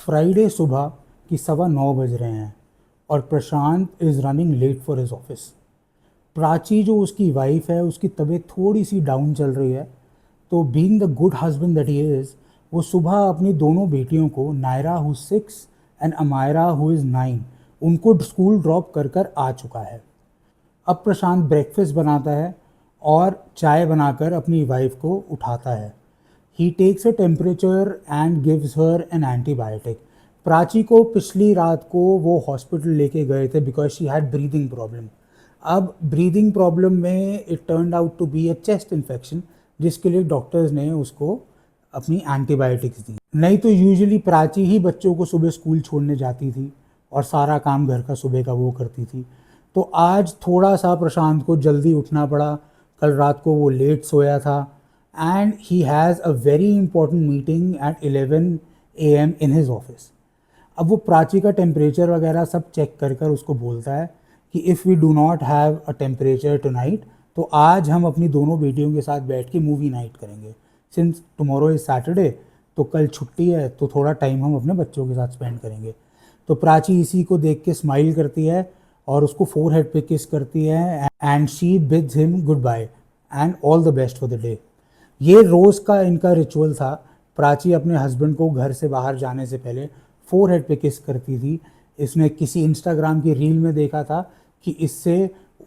Friday सुबह की 9:15 बज रहे हैं और Prashant is running late for his office. Prachi जो उसकी वाइफ है, उसकी तबीयत थोड़ी सी डाउन चल रही है, तो being the good husband that he is, वो सुबह अपनी दोनों बेटियों को, Naira who 6 and Amaira who is 9, उनको स्कूल ड्रॉप कर कर आ चुका है। अब प्रशांत ब्रेकफास्ट बनाता है और चाय बनाकर अपनी वाइफ को उठाता है। He takes a temperature and gives her an antibiotic. Prachi को पिछली रात को वो हॉस्पिटल लेके गए थे because she had breathing problem. अब ब्रीदिंग प्रॉब्लम में it turned out to be a chest infection, जिसके लिए डॉक्टर्स ने उसको अपनी एंटीबायोटिक्स दी। नहीं तो यूजुअली प्राची ही बच्चों को सुबह स्कूल छोड़ने जाती थी और सारा काम घर का सुबह का वो करती थी। तो आज थोड़ा सा प्रशांत को जल्दी उठना पड़ा। कल रात को वो लेट सोया था and he has a very important meeting at 11 AM in his office. अब वो प्राची का टेम्परेचर वगैरह सब चेक कर कर उसको बोलता है कि if we do not have a temperature tonight, तो आज हम अपनी दोनों बेटियों के साथ बैठ के मूवी नाइट करेंगे। सिंस टुमारो इज़ सैटरडे, तो कल छुट्टी है, तो थोड़ा टाइम हम अपने बच्चों के साथ स्पेंड करेंगे। तो प्राची इसी को देख के स्माइल करती है और उसको फोरहेड पे किस करती है and she bids him good bye and all the best for the day. ये रोज़ का इनका रिचुअल था। प्राची अपने हस्बैंड को घर से बाहर जाने से पहले फोरहेड पे किस करती थी। इसने किसी इंस्टाग्राम की रील में देखा था कि इससे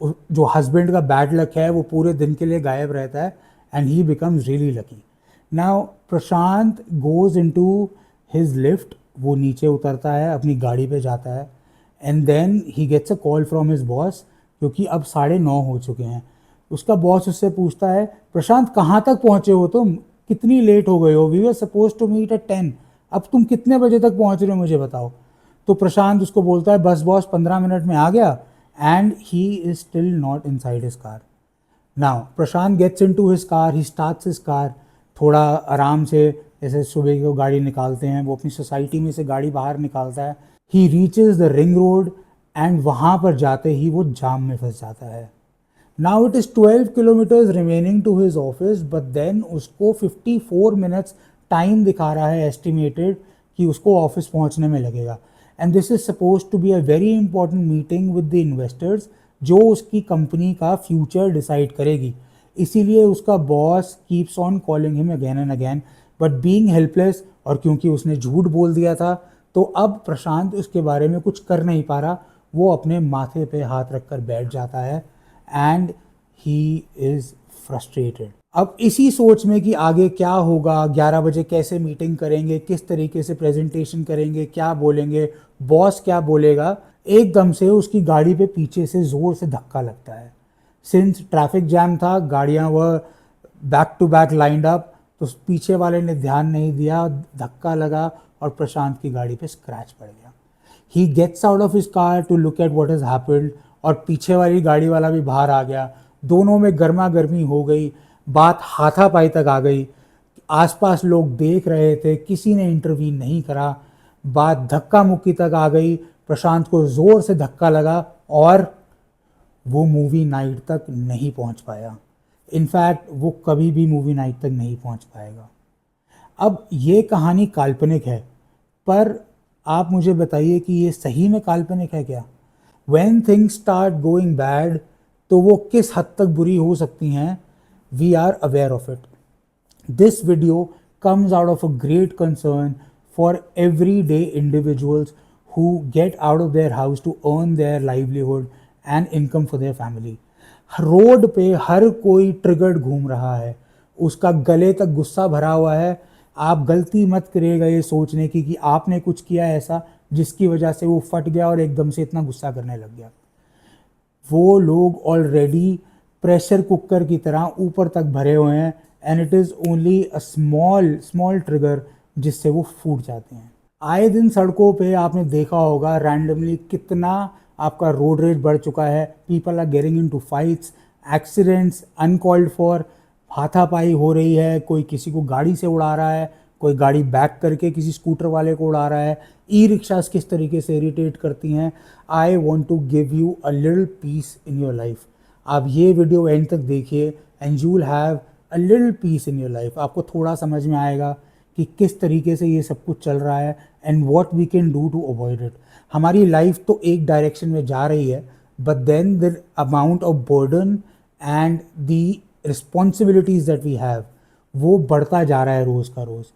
जो हस्बैंड का बैड लक है वो पूरे दिन के लिए गायब रहता है and he becomes really lucky. Now Prashant goes into his lift, वो नीचे उतरता है, अपनी गाड़ी पे जाता है and then he gets a call from his boss, क्योंकि अब 9:30 हो चुके हैं। उसका बॉस उससे पूछता है, प्रशांत कहाँ तक पहुँचे हो तुम, कितनी लेट हो गए हो, we were suppose to meet at 10, अब तुम कितने बजे तक पहुँच रहे हो मुझे बताओ। तो प्रशांत उसको बोलता है, बस बॉस 15 मिनट में आ गया, and he is still not inside his car. Now Prashant gets into his car, he starts his car, थोड़ा आराम से, जैसे सुबह को गाड़ी निकालते हैं, वो अपनी सोसाइटी में से गाड़ी बाहर निकालता है। ही reaches the ring road and वहाँ पर जाते ही वो जाम में फंस जाता है। Now it is 12 kilometres remaining to his office, but then उसको 54 मिनट्स टाइम दिखा रहा है एस्टिमेटेड कि उसको ऑफिस पहुँचने में लगेगा। And this is suppose to be a very important meeting with the investors, जो उसकी कंपनी का फ्यूचर डिसाइड करेगी। इसीलिए उसका boss keeps on calling him again and again, but being helpless, और क्योंकि उसने झूठ बोल दिया था, तो अब प्रशांत उसके बारे में कुछ कर नहीं पा रहा। वो अपने माथे पे हाथ रखकर बैठ जाता है एंड ही इज़ फ्रस्ट्रेटेड। अब इसी सोच में कि आगे क्या होगा, 11 बजे कैसे मीटिंग करेंगे, किस तरीके से प्रेजेंटेशन करेंगे, क्या बोलेंगे, बॉस क्या बोलेगा, एकदम से उसकी गाड़ी पे पीछे से ज़ोर से धक्का लगता है। सिंस ट्रैफिक जैम था, गाड़ियाँ वह back to back lined up, तो पीछे वाले ने ध्यान नहीं दिया, धक्का लगा और प्रशांत की गाड़ी पे स्क्रैच पड़ गया। He gets out of his car to look at what has happened, और पीछे वाली गाड़ी वाला भी बाहर आ गया। दोनों में गर्मा गर्मी हो गई, बात हाथापाई तक आ गई। आसपास लोग देख रहे थे, किसी ने इंटरवीन नहीं करा, बात धक्का मुक्की तक आ गई। प्रशांत को ज़ोर से धक्का लगा और वो मूवी नाइट तक नहीं पहुंच पाया। इनफैक्ट वो कभी भी मूवी नाइट तक नहीं पहुंच पाएगा। अब ये कहानी काल्पनिक है, पर आप मुझे बताइए कि ये सही में काल्पनिक है क्या? When things start going bad, तो वो किस हद तक बुरी हो सकती हैं, we are aware of it. This video comes out of a great concern for everyday individuals who get out of their house to earn their livelihood and income for their family. Road पे हर कोई triggered घूम रहा है, उसका गले तक गुस्सा भरा हुआ है। आप गलती मत करिएगा ये सोचने की कि आपने कुछ किया ऐसा जिसकी वजह से वो फट गया और एकदम से इतना गुस्सा करने लग गया। वो लोग ऑलरेडी प्रेशर कुकर की तरह ऊपर तक भरे हुए हैं and it is only a small trigger जिससे वो फूट जाते हैं। आए दिन सड़कों पे आपने देखा होगा रैंडमली कितना आपका रोड रेज बढ़ चुका है। People are getting into fights, accidents uncalled for, हाथापाई हो रही है, कोई किसी को गाड़ी से उड़ा रहा है, कोई गाड़ी बैक करके किसी स्कूटर वाले को उड़ा रहा है। ई रिक्शास किस तरीके से इरिटेट करती हैं। I want to give you a little peace in your life. आप ये वीडियो एंड तक देखिए and you will have a little peace in your life. आपको थोड़ा समझ में आएगा कि किस तरीके से ये सब कुछ चल रहा है and what we can do to avoid it. हमारी लाइफ तो एक डायरेक्शन में जा रही है, but then the amount of burden and the responsibilities that we have वो बढ़ता जा रहा है रोज़ का रोज़।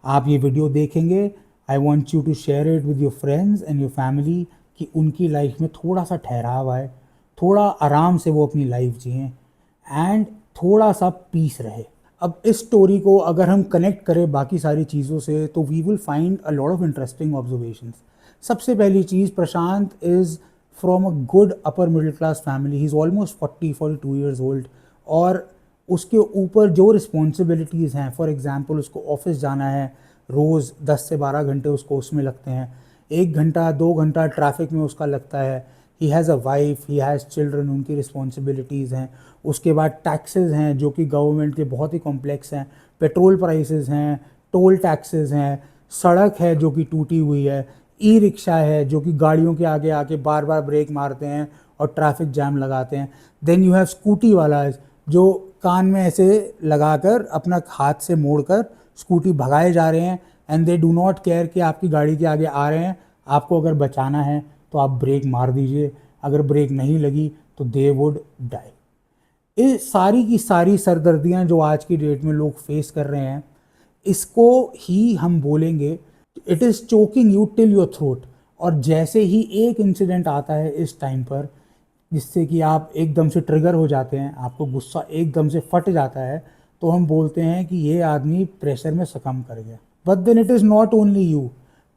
आप ये वीडियो देखेंगे, I want you to share it with your friends and your family कि उनकी लाइफ में थोड़ा सा ठहराव आए, थोड़ा आराम से वो अपनी लाइफ जिएँ एंड थोड़ा सा पीस रहे। अब इस स्टोरी को अगर हम कनेक्ट करें बाकी सारी चीज़ों से तो we will find a lot of interesting observations. सबसे पहली चीज़, Prashant is from a good upper middle class family, he is almost 42 years old, और उसके ऊपर जो रिस्पॉन्सिबिलिटीज़ हैं, फॉर एग्ज़ाम्पल उसको ऑफिस जाना है, रोज़ 10 से 12 घंटे उसको उसमें लगते हैं, 1 घंटा 2 घंटा ट्रैफिक में उसका लगता है। He has a wife, he has children, उनकी रिस्पॉन्सिबिलिटीज़ हैं। उसके बाद टैक्सेस हैं जो कि गवर्नमेंट के बहुत ही कॉम्प्लेक्स हैं, पेट्रोल प्राइसेस हैं, टोल टैक्सेस हैं, सड़क है जो कि टूटी हुई है, ई रिक्शा है जो कि गाड़ियों के आगे आके बार बार ब्रेक मारते हैं और ट्रैफिक जैम लगाते हैं। देन यू हैव स्कूटी वाला जो कान में ऐसे लगाकर अपना हाथ से मोड़कर स्कूटी भगाए जा रहे हैं and they do not care कि आपकी गाड़ी के आगे आ रहे हैं, आपको अगर बचाना है तो आप ब्रेक मार दीजिए, अगर ब्रेक नहीं लगी तो दे वुड डाई। ये सारी की सारी सरदर्दियां जो आज की डेट में लोग फेस कर रहे हैं, इसको ही हम बोलेंगे it is choking you till your throat. और जैसे ही एक इंसिडेंट आता है इस टाइम पर जिससे कि आप एकदम से ट्रिगर हो जाते हैं, आपको गुस्सा एकदम से फट जाता है, तो हम बोलते हैं कि ये आदमी प्रेशर में सकम कर गया। But then it is not only you,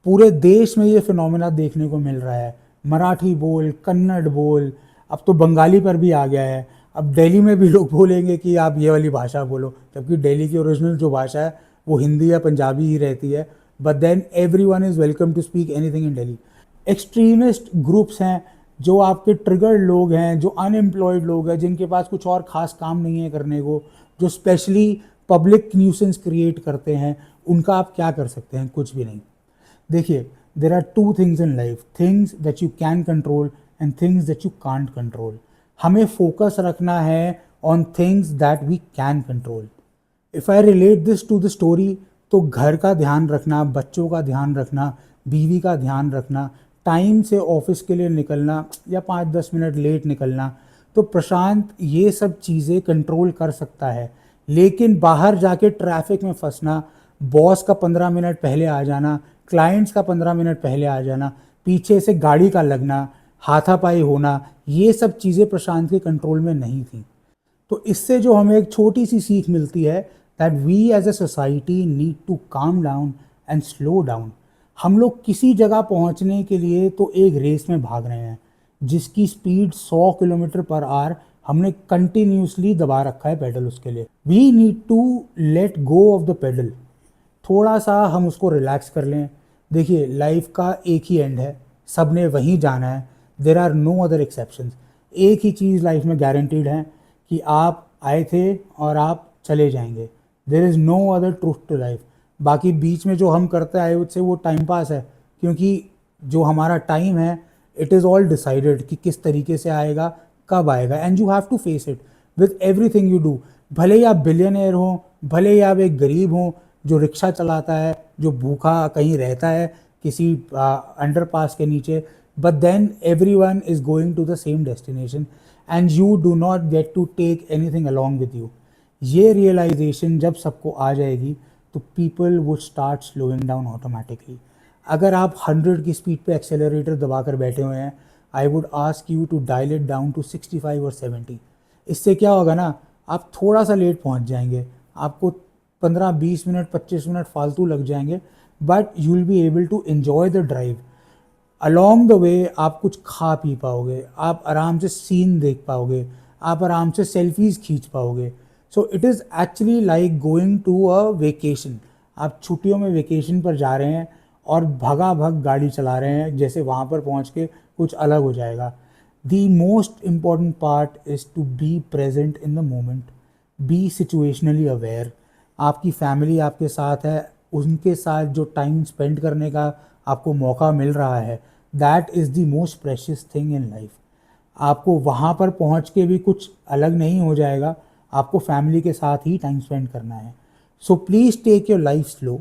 पूरे देश में ये फिनोमेना देखने को मिल रहा है। मराठी बोल, कन्नड़ बोल, अब तो बंगाली पर भी आ गया है। अब दिल्ली में भी लोग बोलेंगे कि आप ये वाली भाषा बोलो, जबकि दिल्ली की ओरिजिनल जो भाषा है वो हिंदी या पंजाबी ही रहती है। But then everyone is welcome to speak anything in Delhi. Extremist groups हैं, जो आपके ट्रिगर्ड लोग हैं, जो अनएम्प्लॉयड लोग हैं, जिनके पास कुछ और ख़ास काम नहीं है करने को, जो स्पेशली पब्लिक न्यूसेंस क्रिएट करते हैं, उनका आप क्या कर सकते हैं? कुछ भी नहीं। देखिए, there are two things in life, things that you can control and things that you can't control. हमें फोकस रखना है on things that we can control. If I relate this to the story, तो घर का ध्यान रखना, बच्चों का ध्यान रखना, बीवी का ध्यान रखना, टाइम से ऑफिस के लिए निकलना या 5-10 मिनट लेट निकलना, तो प्रशांत ये सब चीज़ें कंट्रोल कर सकता है। लेकिन बाहर जाके ट्रैफिक में फंसना, बॉस का 15 मिनट पहले आ जाना, क्लाइंट्स का 15 मिनट पहले आ जाना, पीछे से गाड़ी का लगना, हाथापाई होना, ये सब चीज़ें प्रशांत के कंट्रोल में नहीं थी। तो इससे जो हमें एक छोटी सी सीख मिलती है that we as a society need to calm down and slow down. हम लोग किसी जगह पहुंचने के लिए तो एक रेस में भाग रहे हैं जिसकी स्पीड 100 किलोमीटर पर आवर हमने कंटिन्यूसली दबा रखा है पेडल उसके लिए। We need to let go of the pedal, थोड़ा सा हम उसको रिलैक्स कर लें। देखिए, लाइफ का एक ही एंड है, सब ने वहीं जाना है, there are no other exceptions. एक ही चीज़ लाइफ में गारंटीड है कि आप आए थे और आप चले जाएंगे। There is no other truth to life. बाकी बीच में जो हम करते आए उससे वो टाइम पास है, क्योंकि जो हमारा टाइम है इट इज़ ऑल डिसाइडेड कि किस तरीके से आएगा, कब आएगा, and you have to face it with everything you do. भले ही आप बिलियनियर हों, भले ही आप एक गरीब हों जो रिक्शा चलाता है, जो भूखा कहीं रहता है किसी अंडरपास के नीचे, but then everyone is going to the same destination and you do not get to take anything along with you. ये रियलाइजेशन जब सबको आ जाएगी तो people would start slowing down automatically. अगर आप 100 की स्पीड पे एक्सेलरेटर दबाकर बैठे हुए हैं, I would ask you to dial it down to 65 और 70। इससे क्या होगा ना, आप थोड़ा सा लेट पहुंच जाएंगे, आपको 15-20 मिनट 25 मिनट फालतू लग जाएंगे, but you will be able to enjoy the drive. Along the way आप कुछ खा पी पाओगे, आप आराम से सीन देख पाओगे, आप आराम से सेल्फीज़ खींच पाओगे। So it is actually like going to a vacation. आप छुट्टियों में वेकेशन पर जा रहे हैं और भगा भग गाड़ी चला रहे हैं, जैसे वहाँ पर पहुँच के कुछ अलग हो जाएगा। The most important part is to be present in the moment, be situationally aware. आपकी फैमिली आपके साथ है, उनके साथ जो टाइम स्पेंड करने का आपको मौका मिल रहा है, that is the most precious thing in life. आपको वहाँ पर पहुँच के भी कुछ अलग नहीं हो जाएगा, आपको फैमिली के साथ ही टाइम स्पेंड करना है। So please take your life slow,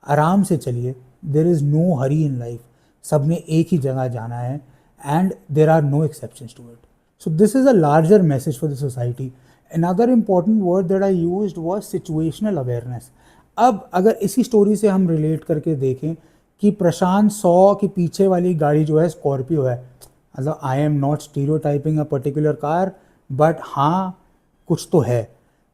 आराम से चलिए, there is no hurry in life, सब ने एक ही जगह जाना है and there are no exceptions to it. So this is a larger message for the society. Another important word that I used was situational awareness. अब अगर इसी स्टोरी से हम रिलेट करके देखें कि प्रशांत 100 की पीछे वाली गाड़ी जो है स्कॉर्पियो है, मतलब I am not stereotyping a particular car, but हाँ कुछ तो है.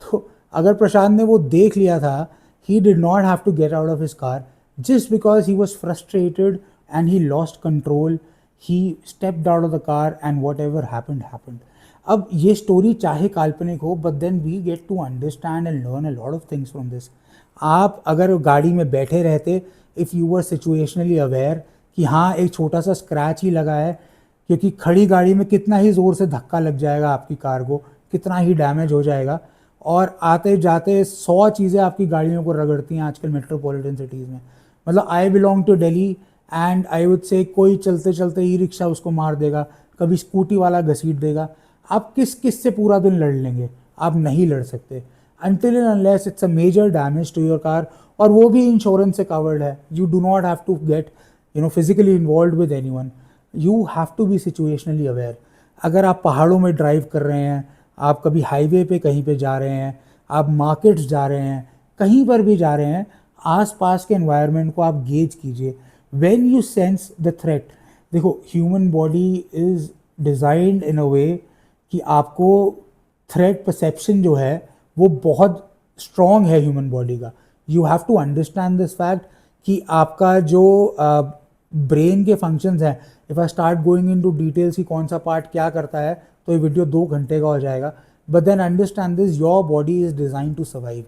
तो अगर प्रशांत ने वो देख लिया था, he did not have to get out of his car just because he was frustrated and he lost control. He stepped out of the car and whatever happened happened. अब ये स्टोरी चाहे काल्पनिक हो, but then we get to understand and learn a lot of things from this. आप अगर गाड़ी में बैठे रहते, if you were situationally aware कि हाँ एक छोटा सा स्क्रैच ही लगा है, क्योंकि खड़ी गाड़ी में कितना ही ज़ोर से धक्का लग जाएगा आपकी कार को, कितना ही डैमेज हो जाएगा, और आते जाते 100 चीज़ें आपकी गाड़ियों को रगड़ती हैं आजकल मेट्रोपॉलिटन सिटीज़ में. मतलब I belong to Delhi and I would say कोई चलते चलते ई रिक्शा उसको मार देगा, कभी स्कूटी वाला घसीट देगा. आप किस किस से पूरा दिन लड़ लेंगे? आप नहीं लड़ सकते until and unless it's a major damage to your car, और वो भी इंश्योरेंस से कवर्ड है. You do not have to get physically involved with anyone. You have to be situationally aware. अगर आप पहाड़ों में ड्राइव कर रहे हैं, आप कभी हाईवे पे कहीं पे जा रहे हैं, आप मार्केट्स जा रहे हैं, कहीं पर भी जा रहे हैं, आसपास के एनवायरनमेंट को आप गेज कीजिए. When you sense the threat, देखो human body is designed in a way कि आपको थ्रेट परसेप्शन जो है वो बहुत स्ट्रॉन्ग है ह्यूमन बॉडी का. You have to understand this fact कि आपका जो ब्रेन के फंक्शंस हैं, if I start going into details कि कौन सा पार्ट क्या करता है तो ये वीडियो 2 घंटे का हो जाएगा. But then understand this, your body is design to survive.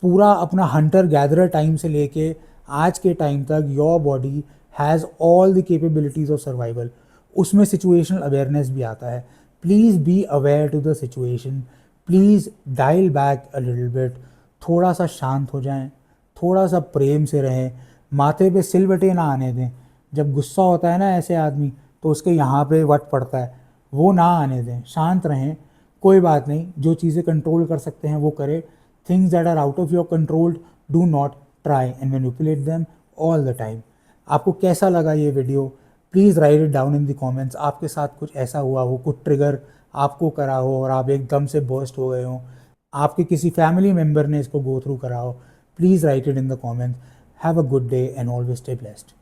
पूरा अपना हंटर गैदरर टाइम से लेके आज के टाइम तक your body has all the capabilities of survival. उसमें सिचुएशनल अवेयरनेस भी आता है. Please be aware to the situation. Please dial back a little bit. थोड़ा सा शांत हो जाएं, थोड़ा सा प्रेम से रहें, माथे पे सिलवटें ना आने दें. जब गुस्सा होता है ना ऐसे आदमी, तो उसके यहाँ पे वट पड़ता है, वो ना आने दें. शांत रहें, कोई बात नहीं, जो चीज़ें कंट्रोल कर सकते हैं वो करें. Things that are out of your control, do not try and manipulate them all the time. आपको कैसा लगा ये video? Please write it down in the comments. आपके साथ कुछ ऐसा हुआ हो, कुछ ट्रिगर आपको करा हो और आप एकदम से बर्स्ट हो गए हो, आपके किसी फैमिली मेम्बर ने इसको गो थ्रू करा हो, please write it in the comments. Have a good day and always stay blessed.